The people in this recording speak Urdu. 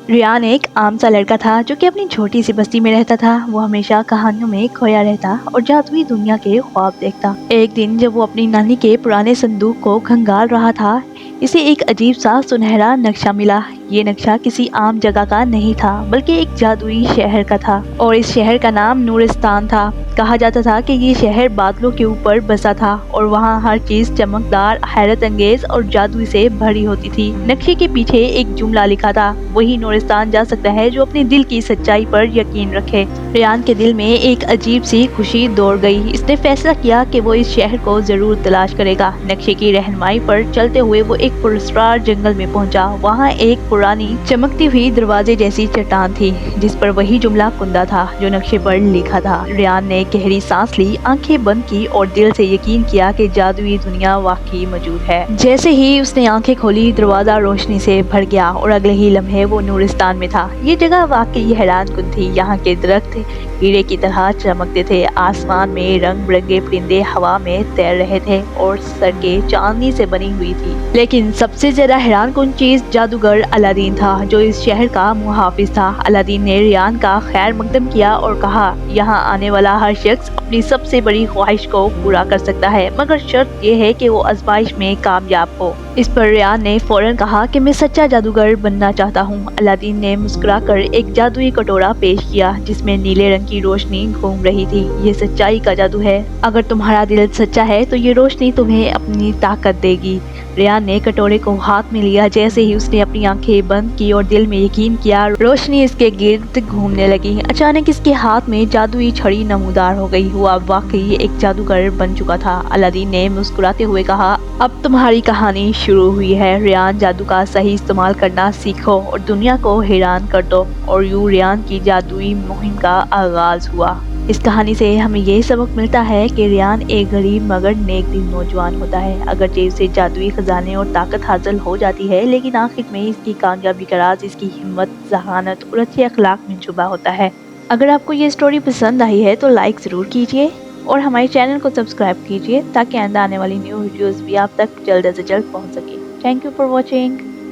ریان ایک عام سا لڑکا تھا جو کہ اپنی چھوٹی سی بستی میں رہتا تھا۔ وہ ہمیشہ کہانیوں میں کھویا رہتا اور جادوئی دنیا کے خواب دیکھتا۔ ایک دن جب وہ اپنی نانی کے پرانے صندوق کو کھنگال رہا تھا، اسے ایک عجیب سا سنہرا نقشہ ملا۔ یہ نقشہ کسی عام جگہ کا نہیں تھا بلکہ ایک جادوئی شہر کا تھا، اور اس شہر کا نام نورستان تھا۔ کہا جاتا تھا کہ یہ شہر بادلوں کے اوپر بسا تھا اور وہاں ہر چیز چمکدار، حیرت انگیز اور جادو سے بھری ہوتی تھی۔ نقشے کے پیچھے ایک جملہ لکھا تھا، وہی نورستان جا سکتا ہے جو اپنے دل کی سچائی پر یقین رکھے۔ ریان کے دل میں ایک عجیب سی خوشی دوڑ گئی۔ اس نے فیصلہ کیا کہ وہ اس شہر کو ضرور تلاش کرے گا۔ نقشے کی رہنمائی پر چلتے ہوئے وہ ایک پراسرار جنگل میں پہنچا۔ وہاں ایک پرانی چمکتی ہوئی دروازے جیسی چٹان تھی جس پر وہی جملہ کندہ تھا جو نقشے پر لکھا تھا۔ ریان نے گہری سانس لی، آنکھیں بند کی اور دل سے یقین کیا کہ جادوئی دنیا واقعی موجود ہے۔ جیسے ہی اس نے آنکھیں کھولی، دروازہ روشنی سے بھر گیا اور اگلے ہی لمحے وہ نورستان میں تھا۔ یہ جگہ واقعی حیران کن تھی۔ یہاں کے درخت ہیرے کی طرح چمکتے تھے، آسمان میں رنگ برنگے پرندے ہوا میں تیر رہے تھے اور سڑکیں چاندنی سے بنی ہوئی تھی۔ لیکن سب سے زیادہ حیران کن چیز جادوگر الادین تھا جو اس شہر کا محافظ تھا۔ الادین نے ریان کا خیر مقدم کیا اور کہا، یہاں آنے والا ہر شخص اپنی سب سے بڑی خواہش کو پورا کر سکتا ہے، مگر شرط یہ ہے کہ وہ آزمائش میں کامیاب ہو۔ اس پر ریان نے فوراً کہا کہ میں سچا جادوگر بننا چاہتا ہوں۔ الادین نے مسکرا کر ایک جادوئی کٹورا پیش کیا جس میں نیلے رنگ کی روشنی گھوم رہی تھی۔ یہ سچائی کا جادو ہے، اگر تمہارا دل سچا ہے تو یہ روشنی تمہیں اپنی طاقت دے گی۔ ریان نے کٹورے کو ہاتھ میں لیا۔ جیسے ہی اس نے اپنی آنکھیں بند کی اور دل میں یقین کیا، روشنی اس کے گرد گھومنے لگی۔ اچانک اس کے ہاتھ میں جادوئی چھڑی نمودار ہو گئی۔ وہ اب واقعی ایک جادوگر بن چکا تھا۔ الادین نے مسکراتے ہوئے کہا، اب تمہاری کہانی شروع ہوئی ہے۔ ریان، جادو کا صحیح استعمال کرنا سیکھو اور دنیا کو حیران کر دو۔ اور یوں ریان کی جادوئی مہم کا آغاز ہوا۔ اس کہانی سے ہمیں یہ سبق ملتا ہے کہ ریان ایک غریب مگر نیک دل نوجوان ہوتا ہے۔ اگرچہ اسے جادوئی خزانے اور طاقت حاصل ہو جاتی ہے، لیکن آخر میں اس کی کامیابی کا راز اس کی ہمت، ذہانت اور اچھے اخلاق میں چھپا ہوتا ہے۔ اگر آپ کو یہ سٹوری پسند آئی ہے تو لائک ضرور کیجیے اور ہمارے چینل کو سبسکرائب کیجیے تاکہ آئندہ آنے والی نیو ویڈیوز بھی آپ تک جلد از جلد پہنچ سکے۔ Thank you for watching.